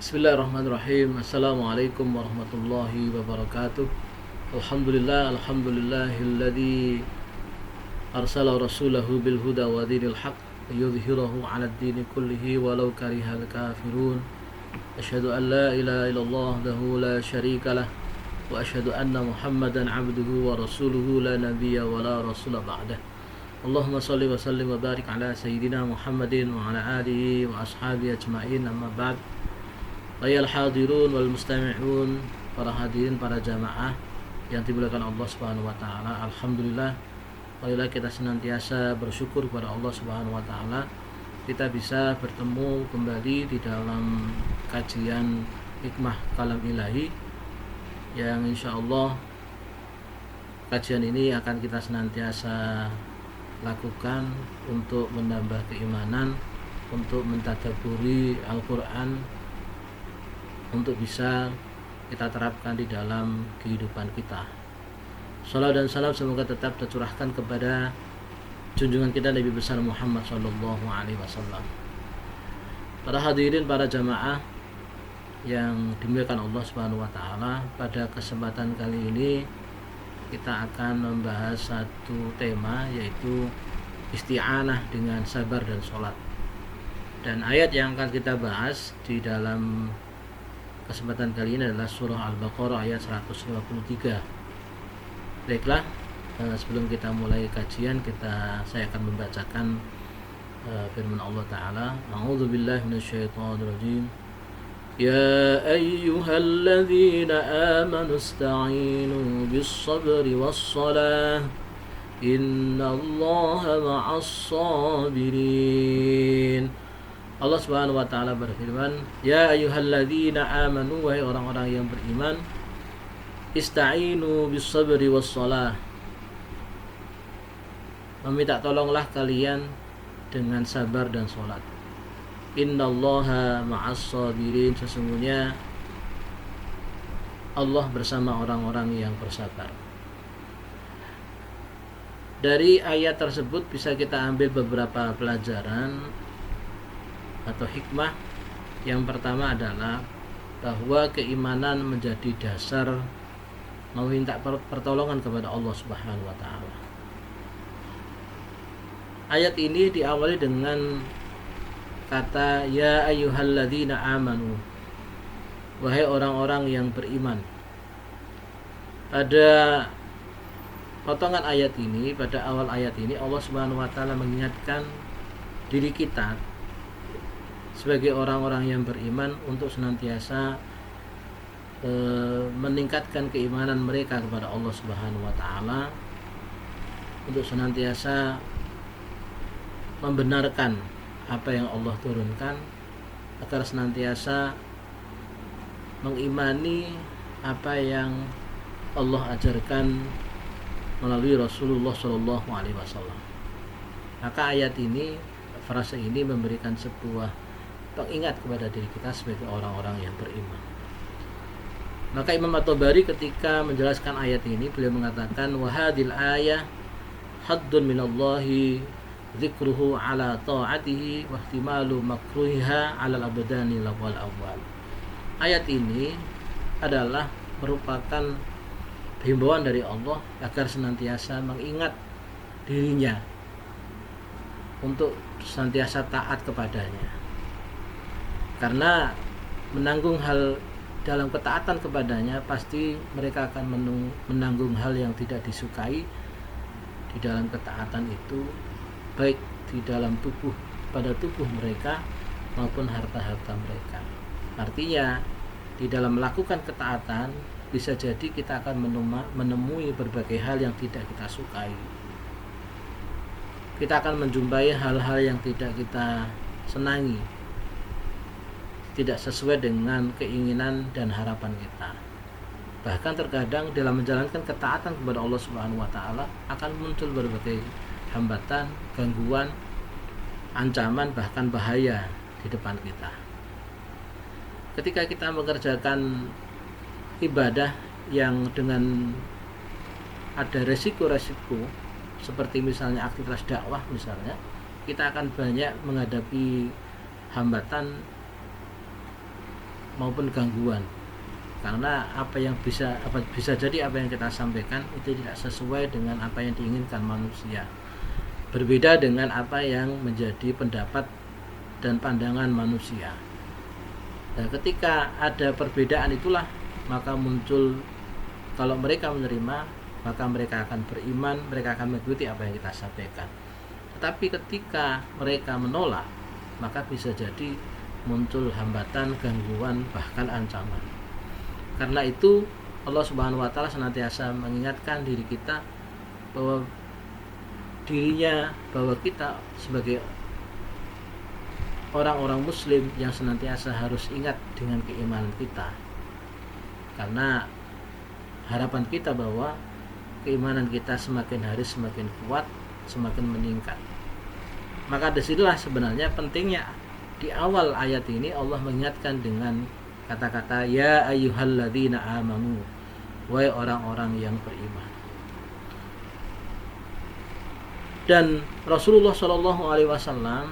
Bismillahirrahmanirrahim. Assalamualaikum warahmatullahi wabarakatuh. Alhamdulillahilladzi arsala rasulahu bil huda wa dinil haq liyudhhirahu 'ala ad-dini kullihi walau karihal kafirun. Asyhadu an la ilaha illallah wahdahu la syarika lah wa asyhadu anna Muhammadan 'abduhu wa rasuluhu la nabiyya wa la rasula ba'dah. Allahumma shalli wa sallim wa barik ala sayyidina Muhammadin wa ala alihi wa ashabihi ajma'in, amma ba'd. Ayal hadirun wal mustami'un, para hadirin, para jamaah yang dimuliakan Allah Subhanahu wa taala. Alhamdulillah, marilah kita senantiasa bersyukur kepada Allah Subhanahu wa taala kita bisa bertemu kembali di dalam kajian hikmah kalam ilahi yang insyaallah kajian ini akan kita senantiasa lakukan untuk menambah keimanan, untuk mentadabburi Al-Qur'an, untuk bisa kita terapkan di dalam kehidupan kita. Salam dan salam semoga tetap tercurahkan kepada junjungan kita Nabi besar Muhammad sallallahu alaihi wasallam. Para hadirin, para jamaah yang dimuliakan Allah Subhanahu wa taala, pada kesempatan kali ini kita akan membahas satu tema, yaitu isti'anah dengan sabar dan sholat. Dan ayat yang akan kita bahas di dalam kesempatan kali ini adalah surah Al-Baqarah ayat 153. Baiklah, sebelum kita mulai kajian, saya akan membacakan firman Allah Ta'ala. A'udzubillahi minasyaitonirrajim. Ya ayyuhalladzina amanu ista'inu bis-sabri was-salah innallaha ma'as-sabirin. Allah Subhanahu wa taala berfirman, ya ayyuhalladzina amanu, wahai orang-orang yang beriman, ista'inu bis-sabri was-shalah, meminta tolonglah kalian dengan sabar dan salat. Innallaha ma'as-sabirin, sesungguhnya Allah bersama orang-orang yang bersabar. Dari ayat tersebut bisa kita ambil beberapa pelajaran atau hikmah. Yang pertama adalah bahwa keimanan menjadi dasar meminta pertolongan kepada Allah Subhanahu wa taala. Ayat ini diawali dengan kata ya ayyuhalladzina amanu, wahai orang-orang yang beriman. Pada potongan ayat ini, pada awal ayat ini, Allah Subhanahu wa taala mengingatkan diri kita sebagai orang-orang yang beriman untuk senantiasa meningkatkan keimanan mereka kepada Allah Subhanahu wa taala, untuk senantiasa membenarkan apa yang Allah turunkan, agar senantiasa mengimani apa yang Allah ajarkan melalui Rasulullah Shallallahu alaihi wasallam. Maka ayat ini, frase ini memberikan sebuah pengingat kepada diri kita sebagai orang-orang yang beriman. Maka Imam At-Tabari ketika menjelaskan ayat ini, beliau mengatakan wahadil ayah haddun minallahi dzikruhu ala ta'atihi wa ihtimalu makruhiha ala al-abdani lawal awal. Ayat ini adalah merupakan himbauan dari Allah agar senantiasa mengingat dirinya untuk senantiasa taat kepadanya. Karena menanggung hal dalam ketaatan kepadanya, pasti mereka akan menanggung hal yang tidak disukai di dalam ketaatan itu, baik di dalam tubuh, pada tubuh mereka maupun harta-harta mereka. Artinya di dalam melakukan ketaatan bisa jadi kita akan menemui berbagai hal yang tidak kita sukai. Kita akan menjumpai hal-hal yang tidak kita senangi, tidak sesuai dengan keinginan dan harapan kita. Bahkan terkadang dalam menjalankan ketaatan kepada Allah Subhanahu wa taala akan muncul berbagai hambatan, gangguan, ancaman, bahkan bahaya di depan kita. Ketika kita mengerjakan ibadah yang dengan ada resiko-resiko, seperti misalnya aktivitas dakwah misalnya, kita akan banyak menghadapi hambatan maupun gangguan. Karena bisa jadi apa yang kita sampaikan itu tidak sesuai dengan apa yang diinginkan manusia. Berbeda dengan apa yang menjadi pendapat dan pandangan manusia. Dan ketika ada perbedaan itulah maka muncul, kalau mereka menerima maka mereka akan beriman, mereka akan mengikuti apa yang kita sampaikan. Tetapi ketika mereka menolak, maka bisa jadi muncul hambatan, gangguan, bahkan ancaman. Karena itu Allah Subhanahu wa taala senantiasa mengingatkan diri kita bahwa kita sebagai orang-orang muslim yang senantiasa harus ingat dengan keimanan kita. Karena harapan kita bahwa keimanan kita semakin hari semakin kuat, semakin meningkat. Maka disinilah sebenarnya pentingnya di awal ayat ini Allah mengingatkan dengan kata-kata ya ayyuhalladzina amanu, wahai orang-orang yang beriman. Dan Rasulullah SAW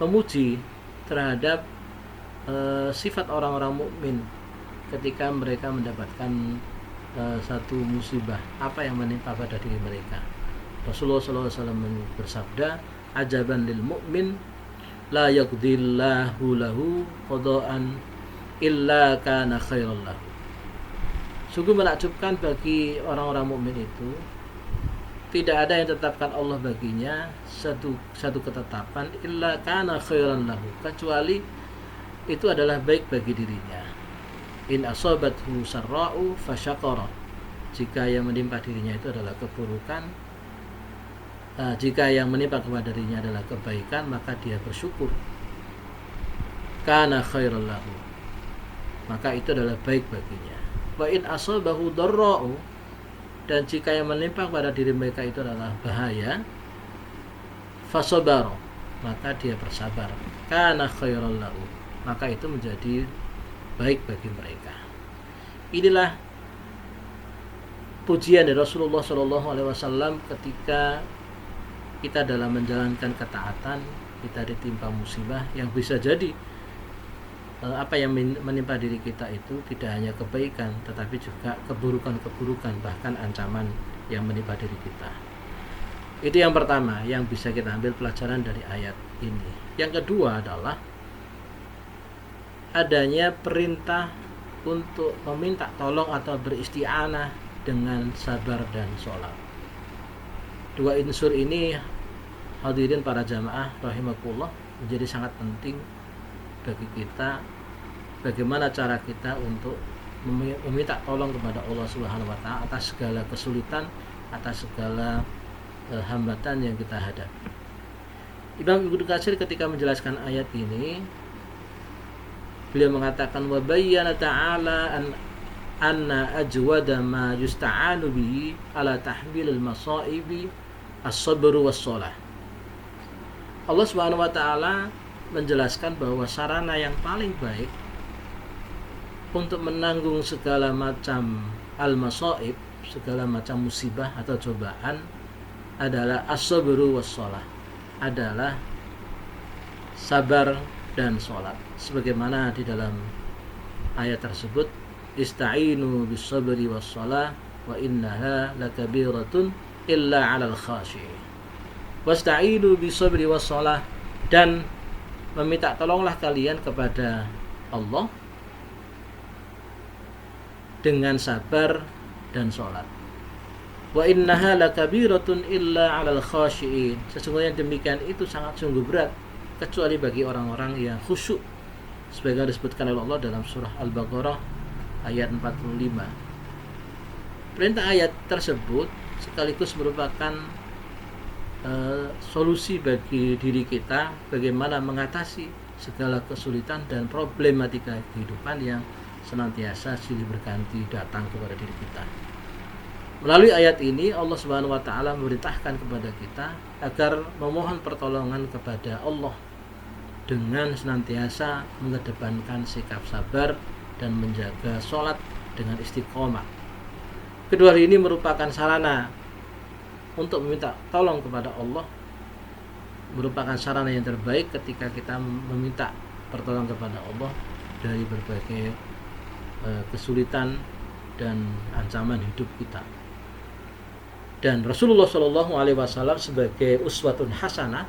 memuji terhadap sifat orang-orang mukmin ketika mereka mendapatkan satu musibah apa yang menimpa pada diri mereka. Rasulullah SAW bersabda, ajaban lil mu'min la yaqdillahu lahu qada'an illa kana khairan lahu. Sungguh menakjubkan bagi orang-orang mukmin itu, tidak ada yang ditetapkan Allah baginya satu ketetapan illa kana khairan lahu, kecuali itu adalah baik bagi dirinya. In asabathu sarra'u fasyakara, jika yang menimpa dirinya itu adalah keburukan, jika yang menimpa kepada dirinya adalah kebaikan, maka dia bersyukur. Kana khairan lahu, maka itu adalah baik baginya. Wa in asabahu darra'u, dan jika yang menimpa pada diri mereka itu adalah bahaya, fasabara, maka dia bersabar. Kana khairan lahu, maka itu menjadi baik bagi mereka. Inilah pujian dari Rasulullah SAW ketika kita dalam menjalankan ketaatan, kita ditimpa musibah yang bisa jadi apa yang menimpa diri kita itu tidak hanya kebaikan, tetapi juga keburukan-keburukan, bahkan ancaman yang menimpa diri kita. Itu yang pertama yang bisa kita ambil pelajaran dari ayat ini. Yang kedua adalah adanya perintah untuk meminta tolong atau beristi'anah dengan sabar dan sholat. Dua unsur ini, hadirin para jamaah rahimakumullah, menjadi sangat penting bagi kita. Bagaimana cara kita untuk meminta tolong kepada Allah Subhanahu wa taala atas segala kesulitan, atas segala hambatan yang kita hadapi. Imam Ibnu Katsir ketika menjelaskan ayat ini, beliau mengatakan wa bayyana ta'ala anna ajwada ma yusta'anu bihi ala tahmilil masaibi as-sabru was-shalah. Allah Subhanahu wa taala menjelaskan bahwa sarana yang paling baik untuk menanggung segala macam al-masaib, segala macam musibah atau cobaan adalah as-sabru was-shalah, adalah sabar dan sholat. Sebagaimana di dalam ayat tersebut, ista'inu bis-sabri was-shalah wa innaha lakabiratun illa 'alal khashi'in. Wasta'inu bis-sabri was-shalah, dan meminta tolonglah kalian kepada Allah dengan sabar dan sholat. Wa innaha lakabiratun illa 'alal khashi'in. Sesungguhnya demikian itu sangat sungguh berat kecuali bagi orang-orang yang khusyuk, sebagaimana disebutkan oleh Allah dalam surah Al-Baqarah ayat 45. Perintah ayat tersebut sekaligus merupakan solusi bagi diri kita bagaimana mengatasi segala kesulitan dan problematika kehidupan yang senantiasa silih berganti datang kepada diri kita. Melalui ayat ini Allah Subhanahu wa taala memerintahkan kepada kita agar memohon pertolongan kepada Allah dengan senantiasa mengedepankan sikap sabar dan menjaga sholat dengan istiqomah. Kedua hal ini merupakan sarana untuk meminta tolong kepada Allah, merupakan sarana yang terbaik ketika kita meminta pertolongan kepada Allah dari berbagai kesulitan dan ancaman hidup kita. Dan Rasulullah Shallallahu Alaihi Wasallam sebagai uswatun hasanah,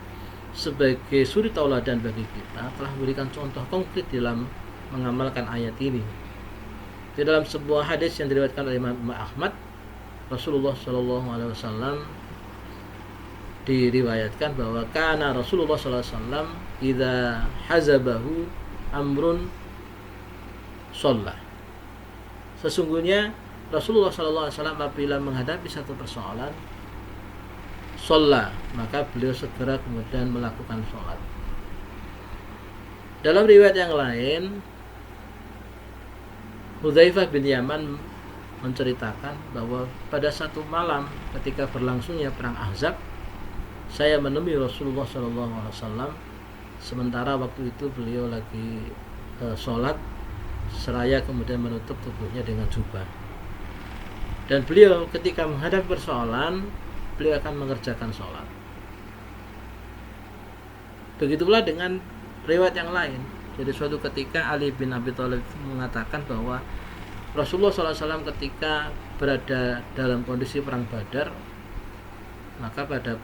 sebagai suri tauladan bagi kita, telah memberikan contoh konkret dalam mengamalkan ayat ini. Di dalam sebuah hadis yang diriwayatkan oleh Imam Ahmad, Rasulullah Shallallahu Alaihi Wasallam diriwayatkan bahwa kana Rasulullah Shallallahu Alaihi Wasallam idza hazabahu amrun sholat. Sesungguhnya Rasulullah Shallallahu Alaihi Wasallam apabila menghadapi satu persoalan sholat, maka beliau segera kemudian melakukan sholat. Dalam riwayat yang lain, Hudzaifah bin Yaman menceritakan bahwa pada satu malam ketika berlangsungnya perang Ahzab, saya menemui Rasulullah Shallallahu Alaihi Wasallam sementara waktu itu beliau lagi sholat seraya kemudian menutup tubuhnya dengan jubah. Dan beliau ketika menghadapi persoalan, beliau akan mengerjakan sholat. Begitulah dengan riwayat yang lain. Jadi suatu ketika Ali bin Abi Thalib mengatakan bahwa Rasulullah SAW ketika berada dalam kondisi perang Badar, maka pada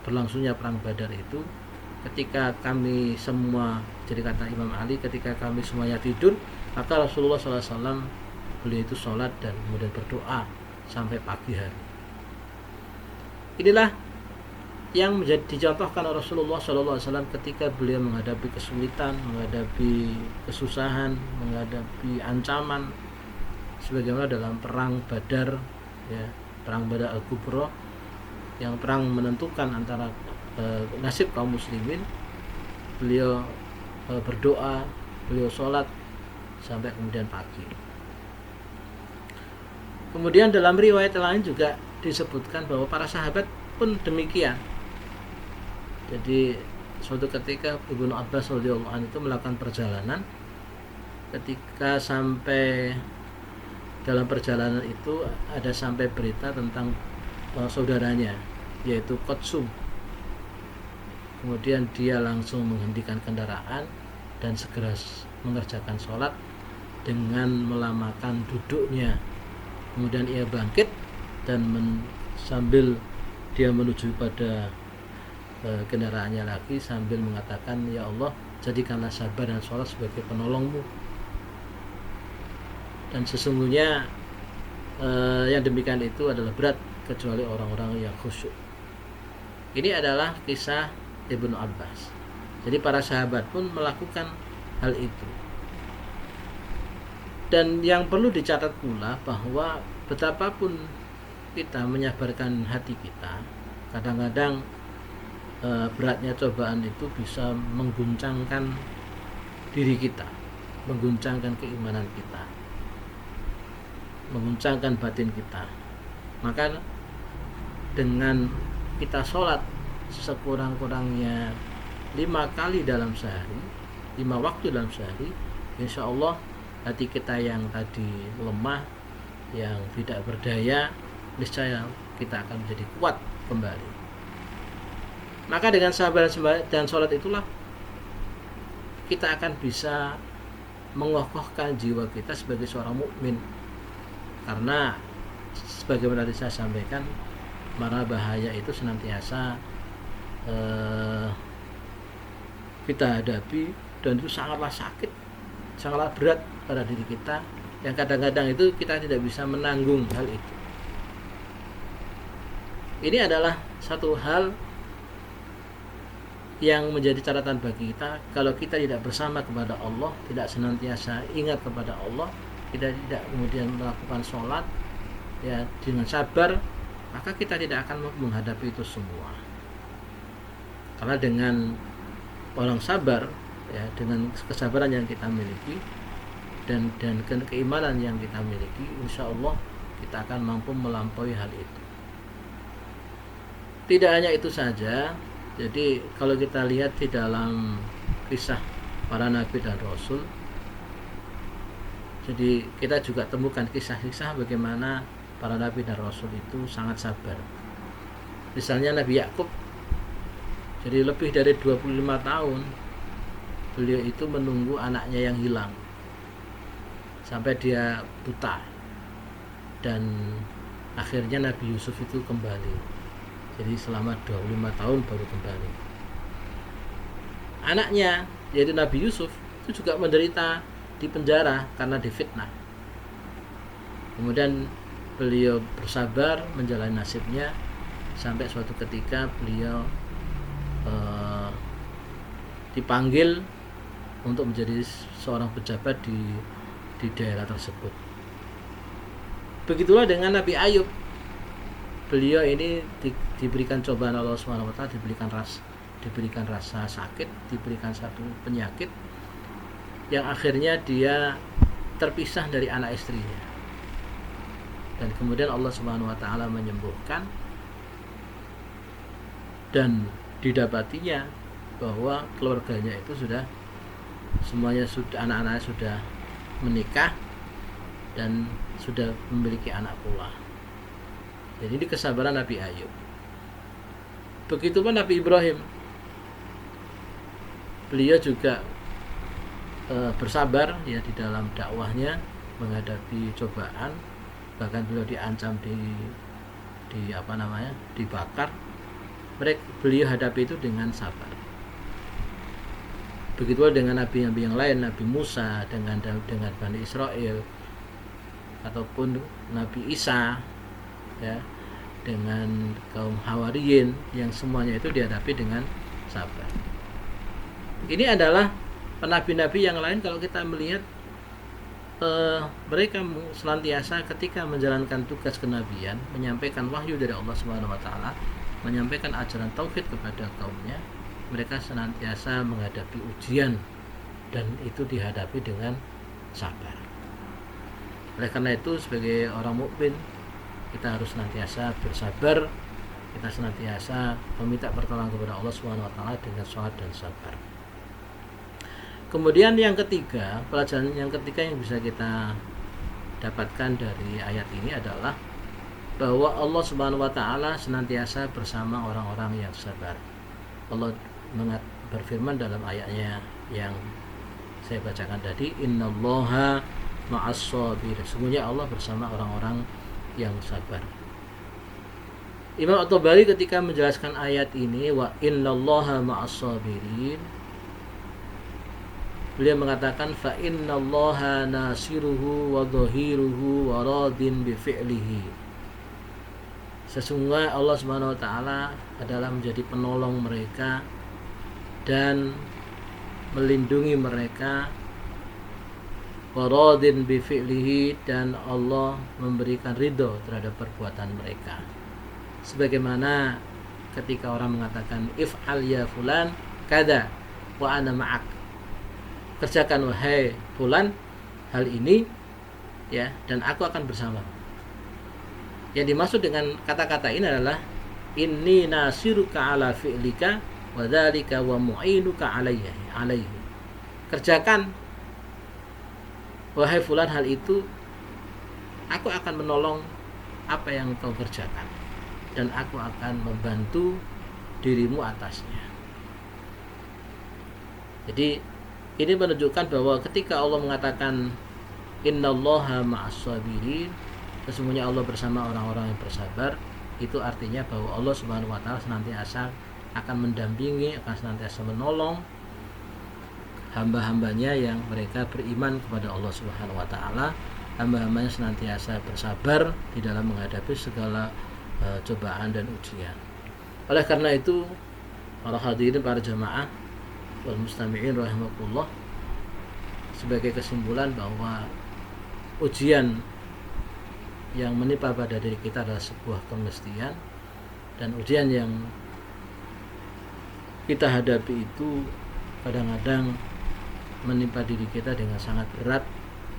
berlangsungnya perang Badar itu, ketika kami semua, jadi kata Imam Ali, ketika kami semuanya tidur, maka Rasulullah SAW beliau itu sholat dan kemudian berdoa sampai pagi hari. Inilah yang menjadi dicontohkan oleh Rasulullah SAW ketika beliau menghadapi kesulitan, menghadapi kesusahan, menghadapi ancaman, sebagaimana dalam perang Badar, ya, perang Badar Al-Kubra, yang perang menentukan antara nasib kaum muslimin. Beliau berdoa, beliau sholat sampai kemudian pagi. Kemudian dalam riwayat lain juga disebutkan bahwa para sahabat pun demikian. Jadi suatu ketika Ibnu Abbas radhiyallahu anhu itu melakukan perjalanan, ketika sampai dalam perjalanan itu ada sampai berita tentang saudaranya yaitu Qatsum. Kemudian dia langsung menghentikan kendaraan dan segera mengerjakan sholat dengan melamakan duduknya. Kemudian ia bangkit dan sambil dia menuju pada kendaraannya lagi sambil mengatakan, ya Allah, jadikanlah sabar dan sholat sebagai penolongmu. Dan sesungguhnya yang demikian itu adalah berat kecuali orang-orang yang khusyuk. Ini adalah kisah Ibnu Abbas. Jadi para sahabat pun melakukan hal itu. Dan yang perlu dicatat pula bahwa betapapun kita menyabarkan hati kita, kadang-kadang beratnya cobaan itu bisa mengguncangkan diri kita, mengguncangkan keimanan kita, mengguncangkan batin kita. Maka dengan kita sholat sekurang-kurangnya 5 kali dalam sehari, 5 waktu dalam sehari, insya Allah hati kita yang tadi lemah, yang tidak berdaya, niscaya kita akan menjadi kuat kembali. Maka dengan sabar dan sholat itulah kita akan bisa mengokohkan jiwa kita sebagai seorang mukmin. Karena sebagaimana tadi saya sampaikan, mara bahaya itu senantiasa kita hadapi, dan itu sangatlah sakit, sangatlah berat pada diri kita, yang kadang-kadang itu kita tidak bisa menanggung hal itu. Ini adalah satu hal yang menjadi catatan bagi kita. Kalau kita tidak bersama kepada Allah, tidak senantiasa ingat kepada Allah, kita tidak kemudian melakukan sholat ya dengan sabar, maka kita tidak akan menghadapi itu semua. Karena dengan orang sabar, ya, dengan kesabaran yang kita miliki dan keimanan yang kita miliki, insya Allah kita akan mampu melampaui hal itu. Tidak hanya itu saja. Jadi kalau kita lihat di dalam kisah para nabi dan rasul, jadi kita juga temukan kisah-kisah bagaimana para nabi dan rasul itu sangat sabar. Misalnya Nabi Yakub, jadi lebih dari 25 tahun beliau itu menunggu anaknya yang hilang sampai dia buta, dan akhirnya Nabi Yusuf itu kembali. Jadi selama 25 tahun baru kembali. Anaknya yaitu Nabi Yusuf itu juga menderita di penjara karena difitnah. Kemudian beliau bersabar menjalani nasibnya sampai suatu ketika beliau dipanggil untuk menjadi seorang pejabat di daerah tersebut. Begitulah dengan Nabi Ayub. Beliau ini diberikan cobaan Allah SWT, diberikan rasa sakit, diberikan satu penyakit yang akhirnya dia terpisah dari anak istrinya. Dan kemudian Allah SWT menyembuhkan, dan didapatinya bahwa keluarganya itu semuanya anak-anaknya sudah menikah dan sudah memiliki anak pula. Jadi ini kesabaran Nabi Ayub. Begitu pun Nabi Ibrahim, beliau juga bersabar ya di dalam dakwahnya menghadapi cobaan, bahkan beliau diancam dibakar. Beliau hadapi itu dengan sabar. Begitu dengan nabi-nabi yang lain, Nabi Musa dengan Bani Israel, ataupun Nabi Isa ya, dengan kaum Hawariyin, yang semuanya itu dihadapi dengan sabar. Ini adalah nabi-nabi yang lain. Kalau kita melihat mereka senantiasa ketika menjalankan tugas kenabian, menyampaikan wahyu dari Allah SWT, menyampaikan ajaran tauhid kepada kaumnya, mereka senantiasa menghadapi ujian, dan itu dihadapi dengan sabar. Oleh karena itu, sebagai orang mukmin, kita harus senantiasa bersabar, kita senantiasa meminta pertolongan kepada Allah SWT dengan sholat dan sabar. Kemudian yang ketiga, pelajaran yang ketiga yang bisa kita dapatkan dari ayat ini adalah bahwa Allah SWT senantiasa bersama orang-orang yang sabar. Allah berfirman dalam ayatnya yang saya bacakan tadi, innallaha ma'as-sabir. Sesungguhnya Allah bersama orang-orang yang sabar. Imam At-Tabari ketika menjelaskan ayat ini, wa innallaha ma'as-sabirin, beliau mengatakan fa innallaha nasiruhu wa dhahiruhu wa radin bi fi'lihi. Sesungguhnya Allah SWT adalah menjadi penolong mereka dan melindungi mereka, wa radin bi fi'lihi, dan Allah memberikan ridho terhadap perbuatan mereka. Sebagaimana ketika orang mengatakan if'al ya fulan kada wa ana ma'ak, kerjakan wahai fulan hal ini ya, dan aku akan bersama. Yang dimaksud dengan kata-kata ini adalah inni nasiruka ala fi'lika wa dzalika wa mu'inuka alaihi. Kerjakan wahai fulan hal itu, aku akan menolong apa yang kau kerjakan, dan aku akan membantu dirimu atasnya. Jadi ini menunjukkan bahwa ketika Allah mengatakan innallaha ma'as-sabirin, sesungguhnya Allah bersama orang-orang yang bersabar, itu artinya bahwa Allah Subhanahu wa taala senantiasa akan mendampingi, akan senantiasa menolong hamba-hambanya yang mereka beriman kepada Allah Subhanahu wa taala. Hamba-hambanya senantiasa bersabar di dalam menghadapi segala cobaan dan ujian. Oleh karena itu, para hadirin, para jamaah wal mustami'in rahimakumullah, sebagai kesimpulan bahwa ujian yang menimpa pada diri kita adalah sebuah kemestian, dan ujian yang kita hadapi itu kadang-kadang menimpa diri kita dengan sangat berat.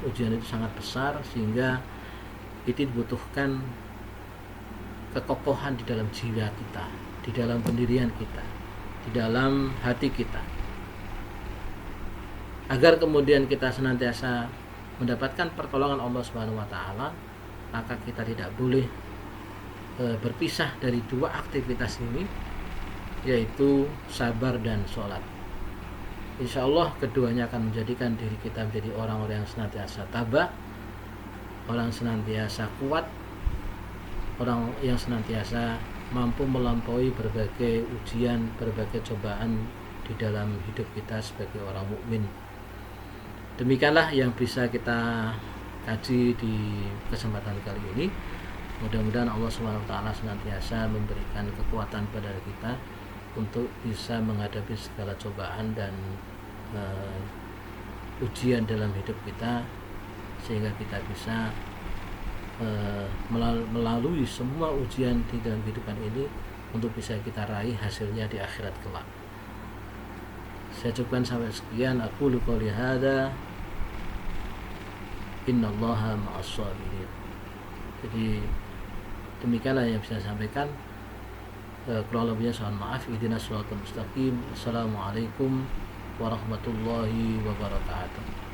Ujian itu sangat besar sehingga itu dibutuhkan kekokohan di dalam jiwa kita, di dalam pendirian kita, di dalam hati kita, agar kemudian kita senantiasa mendapatkan pertolongan Allah Subhanahu wa taala. Maka kita tidak boleh berpisah dari dua aktivitas ini, yaitu sabar dan sholat. insya Allah keduanya akan menjadikan diri kita menjadi orang-orang yang senantiasa tabah, orang senantiasa kuat, orang yang senantiasa mampu melampaui berbagai ujian, berbagai cobaan di dalam hidup kita sebagai orang mukmin. Demikianlah yang bisa kita kaji di kesempatan kali ini. Mudah-mudahan Allah SWT senantiasa memberikan kekuatan pada kita untuk bisa menghadapi segala cobaan dan ujian dalam hidup kita, sehingga kita bisa melalui semua ujian di dalam kehidupan ini untuk bisa kita raih hasilnya di akhirat kelak. Saya cukupkan sampai sekian. Aku qouli hadza, innallaha ma'as sabirin. Jadi demikianlah yang bisa saya sampaikan. Kurang lebihnya mohon maaf. Ihdinas shiratal mustaqim. Assalamualaikum warahmatullahi wabarakatuh.